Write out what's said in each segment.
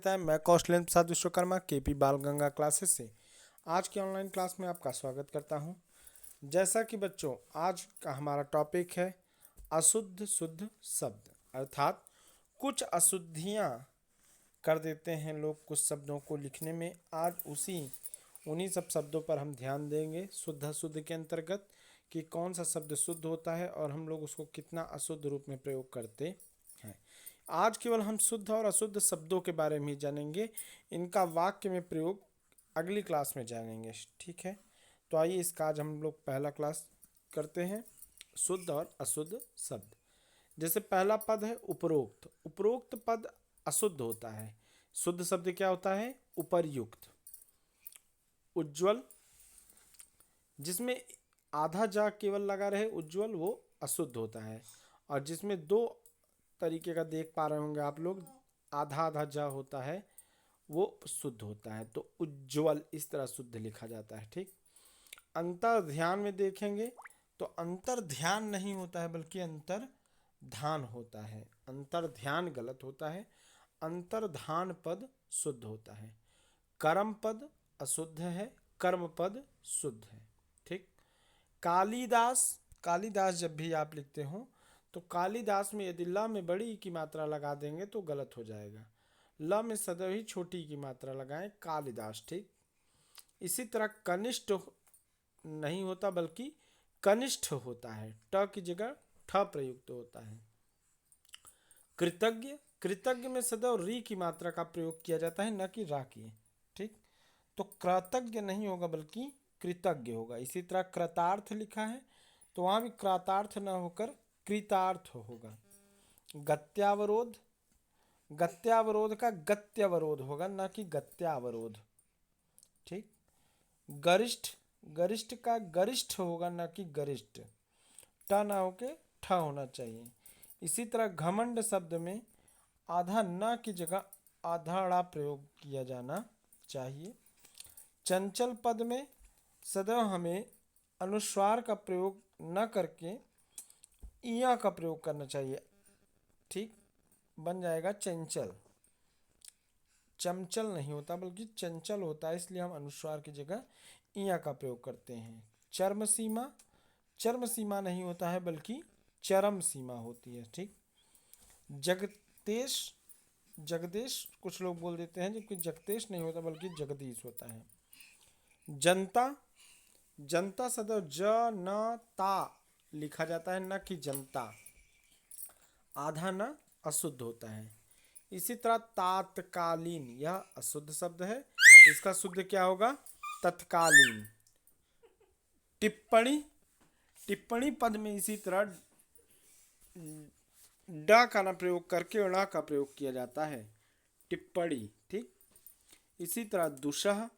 मैं कौशलेंद्र प्रसाद विश्वकर्मा केपी बाल गंगा क्लासेस से आज की ऑनलाइन क्लास में आपका स्वागत करता हूं। जैसा कि बच्चों आज का हमारा टॉपिक है अशुद्ध शुद्ध शब्द, अर्थात कुछ अशुद्धियां कर देते हैं लोग कुछ शब्दों को लिखने में। आज उन्हीं सब शब्दों पर हम ध्यान देंगे शुद्ध अशुद्ध के अंतर्गत कि कौन सा शब्द शुद्ध होता है और हम लोग उसको कितना अशुद्ध रूप में प्रयोग करते हैं। आज केवल हम शुद्ध और अशुद्ध शब्दों के बारे में ही जानेंगे, इनका वाक्य में प्रयोग अगली क्लास में जानेंगे। ठीक है, तो आइए इसका आज हम लोग पहला क्लास करते हैं, शुद्ध और अशुद्ध शब्द। जैसे पहला पद है उपरोक्त। उपरोक्त पद अशुद्ध होता है। शुद्ध शब्द क्या होता है? उपर्युक्त। उज्ज्वल, जिसमें आधा जा केवल लगा रहे उज्ज्वल, वो अशुद्ध होता है। और जिसमें दो तरीके का देख पा रहे होंगे आप लोग, आधा आधा जा होता है, वो शुद्ध होता है। तो उज्ज्वल इस तरह शुद्ध लिखा जाता है। ठीक, अंतर ध्यान में देखेंगे तो अंतर ध्यान नहीं होता है बल्कि अंतर धान होता है। अंतर ध्यान गलत होता है, अंतर्धान पद शुद्ध होता है। कर्म पद अशुद्ध है, कर्म पद शुद्ध है। ठीक, कालिदास, कालिदास जब भी आप लिखते हो तो कालिदास में यदि ल में बड़ी की मात्रा लगा देंगे तो गलत हो जाएगा। ल में सदैव ही छोटी की मात्रा लगाएं, कालिदास। ठीक, इसी तरह कनिष्ठ नहीं होता बल्कि कनिष्ठ होता है, ट की जगह ठ प्रयुक्त होता है। कृतज्ञ, कृतज्ञ में सदैव री की मात्रा का प्रयोग किया जाता है, न कि रा की। ठीक, तो कृतज्ञ नहीं होगा बल्कि कृतज्ञ होगा। इसी तरह कृतार्थ लिखा है तो वहां भी कृतार्थ न होकर कृतार्थ होगा। गत्यावरोध, गत्यावरोध का गत्यवरोध होगा, न कि गत्यावरोध। ठीक, गरिष्ठ, गरिष्ठ का गरिष्ठ होगा, न कि गरिष्ठ। ट ना होके ठ होना चाहिए। इसी तरह घमंड शब्द में आधा न की जगह आधा ड़ा प्रयोग किया जाना चाहिए। चंचल पद में सदैव हमें अनुस्वार का प्रयोग न करके इया का प्रयोग करना चाहिए। ठीक, बन जाएगा चंचल। चमचल नहीं होता बल्कि चंचल होता है, इसलिए हम अनुस्वार की जगह इया का प्रयोग करते हैं। चर्म सीमा, चर्म सीमा नहीं होता है बल्कि चरम सीमा होती है। ठीक, जगतेश, जगदेश कुछ लोग बोल देते हैं जबकि जगतेश नहीं होता बल्कि जगदीश होता है। जनता, जनता सदैव ज न ता लिखा जाता है, न कि जनता। आधा न अशुद्ध होता है। इसी तरह तात्कालीन, यह अशुद्ध शब्द है, इसका शुद्ध क्या होगा? तत्कालीन। टिप्पणी, टिप्पणी पद में इसी तरह ड का न प्रयोग करके ण का प्रयोग किया जाता है, टिप्पणी। ठीक, इसी तरह दुसह,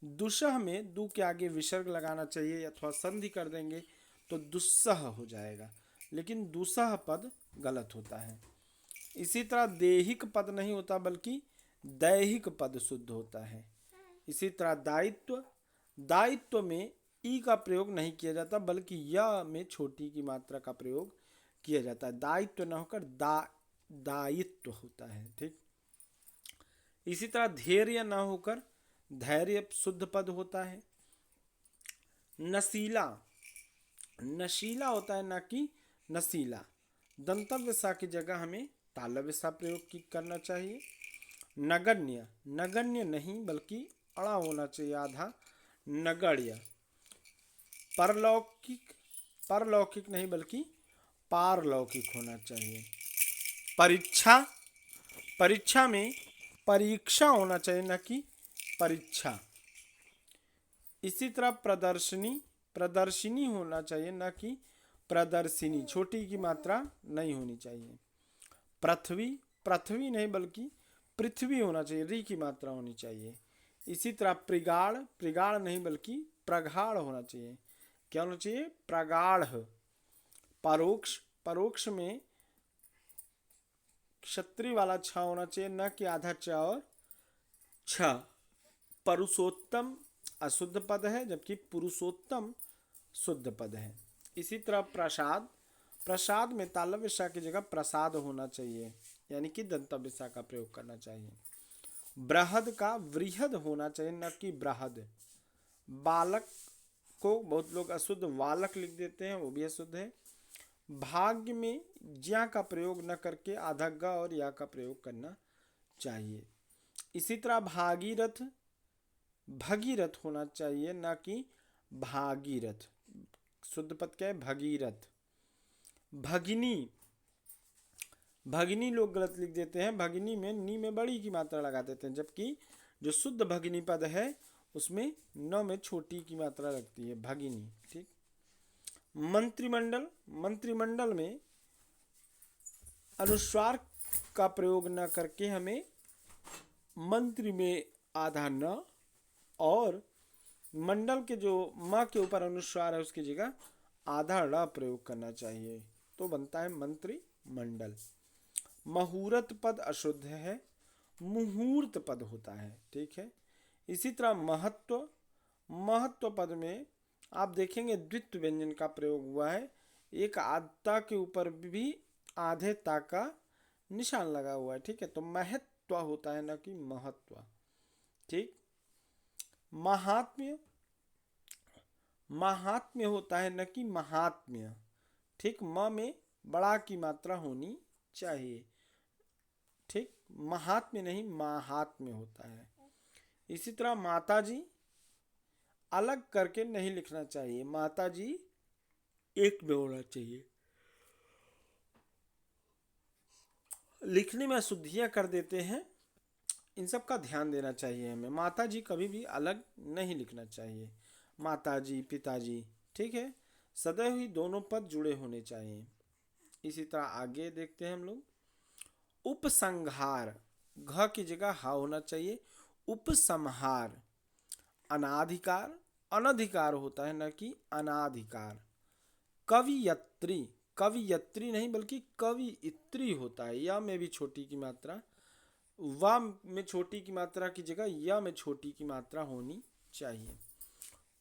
दुसह में दू के आगे विसर्ग लगाना चाहिए, अथवा संधि कर देंगे तो दुस्सह हो जाएगा, लेकिन दुसह पद गलत होता है। इसी तरह देहिक पद नहीं होता बल्कि दैहिक पद शुद्ध होता है। इसी तरह दायित्व, दायित्व में ई का प्रयोग नहीं किया जाता बल्कि य में छोटी की मात्रा का प्रयोग किया जाता है। दायित्व न होकर दायित्व होता है। ठीक, इसी तरह धैर्य न होकर धैर्य शुद्ध पद होता है। नशीला, नशीला होता है न कि नशीला। दंतव्य सा की जगह हमें तालव्य सा प्रयोग करना चाहिए। नगण्य, नगण्य नहीं बल्कि अड़ा होना चाहिए आधा, नगण्य। परलौकिक, परलौकिक नहीं बल्कि पारलौकिक होना चाहिए। परीक्षा, परीक्षा में परीक्षा होना चाहिए न कि परीक्षा। इसी तरह प्रदर्शनी, प्रदर्शिनी होना चाहिए न कि प्रदर्शिनी, छोटी की मात्रा नहीं होनी चाहिए। पृथ्वी, पृथ्वी नहीं बल्कि पृथ्वी होना चाहिए, री की मात्रा होनी चाहिए। इसी तरह प्रगाढ़, प्रगाढ़ नहीं बल्कि प्रगाढ़ होना चाहिए। क्या होना चाहिए? प्रगाढ़। परोक्ष, परोक्ष में क्षत्रिय वाला छ होना चाहिए, न कि आधा च और छ। पुरुषोत्तम अशुद्ध पद है जबकि पुरुषोत्तम शुद्ध पद है। इसी तरह प्रसाद, प्रसाद में तालव्य सा की जगह प्रसाद होना चाहिए, यानी कि दंतव्य सा का प्रयोग करना चाहिए। बृहद का वृहद होना चाहिए, न कि बृहद। बालक को बहुत लोग अशुद्ध बालक लिख देते हैं, वो भी अशुद्ध है। भाग्य में ज्या का प्रयोग न करके आधा ग और या का प्रयोग करना चाहिए। इसी तरह भागीरथ भगीरथ होना चाहिए, न कि भागीरथ। शुद्ध पद क्या है? भगीरथ। भगिनी, भगिनी लोग गलत लिख देते हैं, भगिनी में नी में बड़ी की मात्रा लगा देते हैं, जबकि जो शुद्ध भगिनी पद है उसमें न में छोटी की मात्रा लगती है, भगिनी। ठीक। मंत्रिमंडल, मंत्रिमंडल में अनुस्वार का प्रयोग न करके हमें मंत्री में आधा न और मंडल के जो म के ऊपर अनुस्वार है उसकी जगह आधा ड़ प्रयोग करना चाहिए, तो बनता है मंत्री मंडल। मुहूर्त पद अशुद्ध है, मुहूर्त पद होता है। ठीक है। इसी तरह महत्व, महत्व पद में आप देखेंगे द्वित्व व्यंजन का प्रयोग हुआ है, एक आधा के ऊपर भी आधे ता का निशान लगा हुआ है। ठीक है। तो महत्व होता है, न कि महत्व। ठीक। महात्म्य, महात्म्य होता है, न कि महात्म्य। ठीक। म में बड़ा की मात्रा होनी चाहिए। ठीक। महात्म्य नहीं, महात्म्य होता है। इसी तरह माताजी अलग करके नहीं लिखना चाहिए, माताजी एक में होना चाहिए। लिखने में अशुद्धियां कर देते हैं, इन सब का ध्यान देना चाहिए हमें। माताजी कभी भी अलग नहीं लिखना चाहिए, माताजी पिताजी। ठीक है। सदैव ही दोनों पद जुड़े होने चाहिए। इसी तरह आगे देखते हैं हम लोग। उपसंहार, घ की जगह हा होना चाहिए। उपसंहार। अनाधिकार, अनधिकार होता है, न कि अनाधिकार। कवियत्री, कवियत्री नहीं बल्कि कवियत्री होता है, या में भी छोटी की मात्रा, वा में छोटी की मात्रा की जगह या में छोटी की मात्रा होनी चाहिए।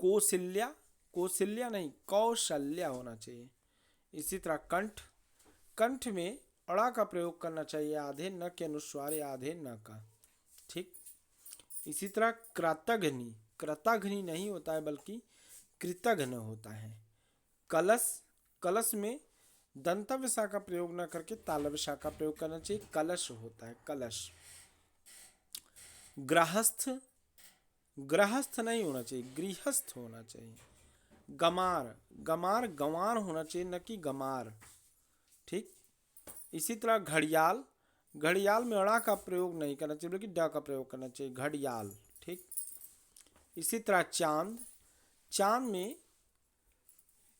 कौशल्या, कौशल्या नहीं कौशल्या होना चाहिए। इसी तरह कंठ, कंठ में अड़ा का प्रयोग करना चाहिए, आधे न के अनुस्वार या आधे न का। ठीक। इसी तरह कृतघ्नि, कृतघ्नि नहीं होता है बल्कि कृतघ्न होता है। कलश, कलश में दंतव्य सा का प्रयोग न करके तालव्य सा का प्रयोग करना चाहिए, कलश होता है, कलश। गृहस्थ, गृहस्थ नहीं होना चाहिए, गृहस्थ होना चाहिए। गमार, गमार गंवार होना चाहिए, न कि गमार। ठीक। इसी तरह घड़ियाल, घड़ियाल में अड़ा का प्रयोग नहीं करना चाहिए बल्कि ड का प्रयोग करना चाहिए, घड़ियाल। ठीक। इसी तरह चांद, चांद में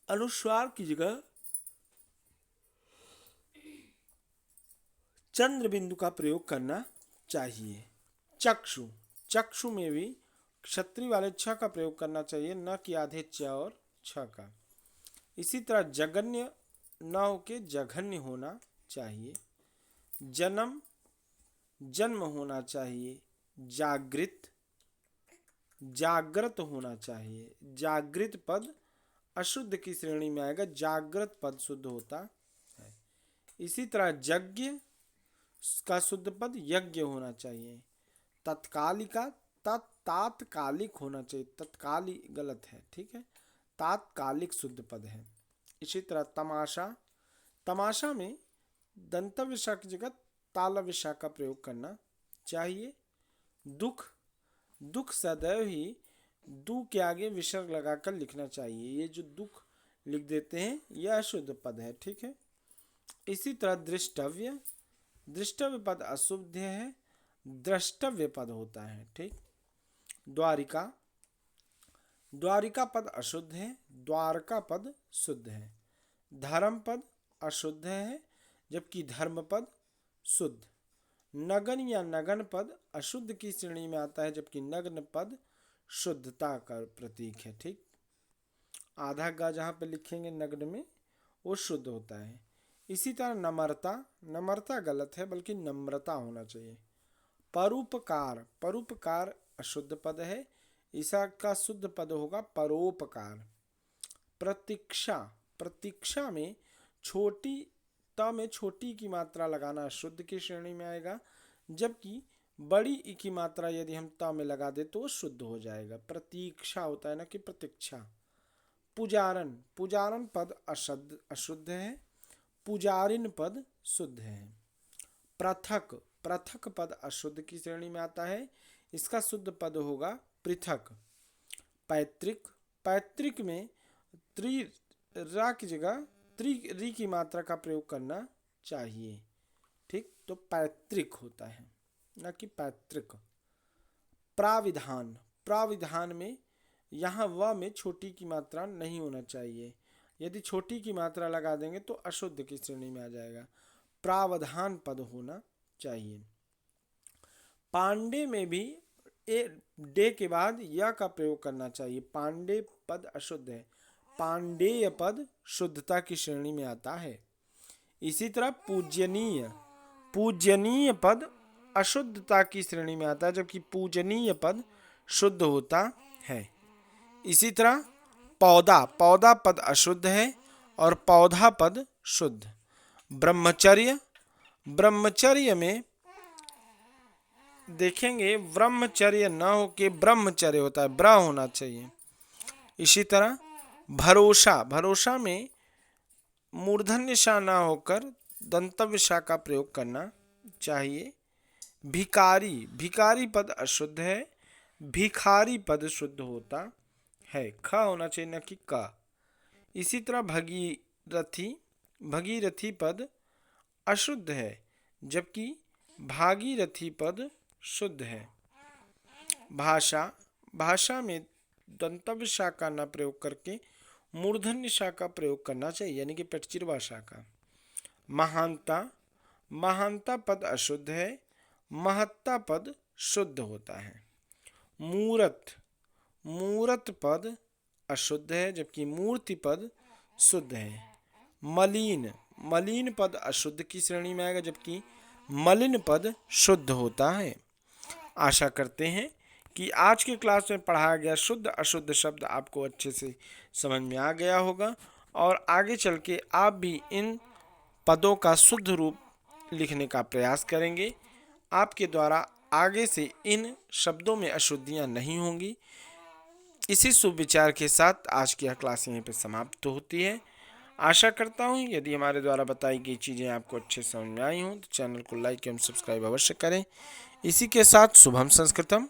अनुस्वार की जगह चंद्र बिंदु का प्रयोग करना चाहिए। चक्षु, चक्षु में भी क्षत्रिय वाले छ का प्रयोग करना चाहिए, न कि आधे च और छ का। इसी तरह जगन्य न होके जघन्य होना चाहिए। जन्म, जन्म होना चाहिए। जागृत, जागृत होना चाहिए। जागृत पद अशुद्ध की श्रेणी में आएगा, जागृत पद शुद्ध होता है। इसी तरह यज्ञ का शुद्ध पद यज्ञ होना चाहिए। तत्कालिका, तात्कालिक होना चाहिए, तत्कालिक गलत है। ठीक है। तात्कालिक शुद्ध पद है। इसी तरह तमाशा, तमाशा में दंतव्य सा की जगह तालव्य सा का प्रयोग करना चाहिए। दुख, दुख सदैव ही दू के आगे विसर्ग लगाकर लिखना चाहिए, ये जो दुख लिख देते हैं यह अशुद्ध पद है। ठीक है। इसी तरह दृष्टव्य, दृष्टव्य पद अशुद्ध है, द्रष्टव्य पद होता है। ठीक। द्वारिका, द्वारिका पद अशुद्ध है, द्वारका पद शुद्ध है। धर्म पद अशुद्ध है जबकि धर्म पद शुद्ध। नगन या नगन पद अशुद्ध की श्रेणी में आता है जबकि नग्न पद शुद्धता का प्रतीक है। ठीक। आधा गा जहाँ पे लिखेंगे नग्न में वो शुद्ध होता है। इसी तरह नम्रता, नम्रता गलत है बल्कि नम्रता होना चाहिए। परोपकार, परोपकार अशुद्ध पद है, ईसा का शुद्ध पद होगा परोपकार। प्रतीक्षा, प्रतीक्षा में छोटी त में छोटी की मात्रा लगाना शुद्ध की श्रेणी में आएगा जबकि बड़ी ई की मात्रा यदि हम ता में लगा दे तो वो शुद्ध हो जाएगा। प्रतीक्षा होता है ना कि प्रतीक्षा। पुजारन, पुजारन पद अशुद्ध है, पुजारिन पद शुद्ध है। पृथक, पृथक पद अशुद्ध की श्रेणी में आता है, इसका शुद्ध पद होगा पृथक। पैतृक, पैतृक में त्रि रा की जगह री की मात्रा का प्रयोग करना चाहिए। ठीक, तो पैतृक होता है ना कि पैतृक। प्राविधान, प्राविधान में यहाँ व में छोटी की मात्रा नहीं होना चाहिए, यदि छोटी की मात्रा लगा देंगे तो अशुद्ध की श्रेणी में आ जाएगा। प्रावधान पद होना चाहिए। पांडे में भी डे के बाद या का प्रयोग करना चाहिए। पांडे पद अशुद्ध है, पांडेय पद शुद्धता की श्रेणी में आता है। इसी तरह पूजनीय, पूजनीय पद अशुद्धता की श्रेणी में आता है, जबकि पूजनीय पद शुद्ध होता है। इसी तरह पौधा, पौधा पद अशुद्ध है और पौधा पद शुद्ध। ब्रह्मचर्य, ब्रह्मचर्य में देखेंगे ब्रह्मचर्य न हो के ब्रह्मचर्य होता है, ब्र होना चाहिए। इसी तरह भरोसा, भरोसा में मूर्धन्य सा न होकर दंतव्य सा का प्रयोग करना चाहिए। भिकारी, भिकारी पद अशुद्ध है, भिखारी पद शुद्ध होता है, ख होना चाहिए न कि क। इसी तरह भगीरथी, भगीरथी पद अशुद्ध है, जबकि भागीरथी पद शुद्ध है। भाषा, भाषा में दंतव्य सा का न प्रयोग करके मूर्धन्य सा का प्रयोग करना चाहिए, यानी कि पेटचिर भाषा का। महानता, महानता पद अशुद्ध है, महत्ता पद शुद्ध होता है। मूरत, मूरत पद अशुद्ध है, जबकि मूर्ति पद शुद्ध है। मलिन, मलिन पद अशुद्ध की श्रेणी में आएगा, जबकि मलिन पद शुद्ध होता है। आशा करते हैं कि आज की क्लास में पढ़ाया गया शुद्ध अशुद्ध शब्द आपको अच्छे से समझ में आ गया होगा और आगे चल के आप भी इन पदों का शुद्ध रूप लिखने का प्रयास करेंगे। आपके द्वारा आगे से इन शब्दों में अशुद्धियाँ नहीं होंगी। इसी शुभ विचार के साथ आज की यह क्लास यहीं पर समाप्त होती है। आशा करता हूँ यदि हमारे द्वारा बताई गई चीज़ें आपको अच्छे समझ में आई हों तो चैनल को लाइक एवं सब्सक्राइब अवश्य करें। इसी के साथ शुभम संस्कृतम।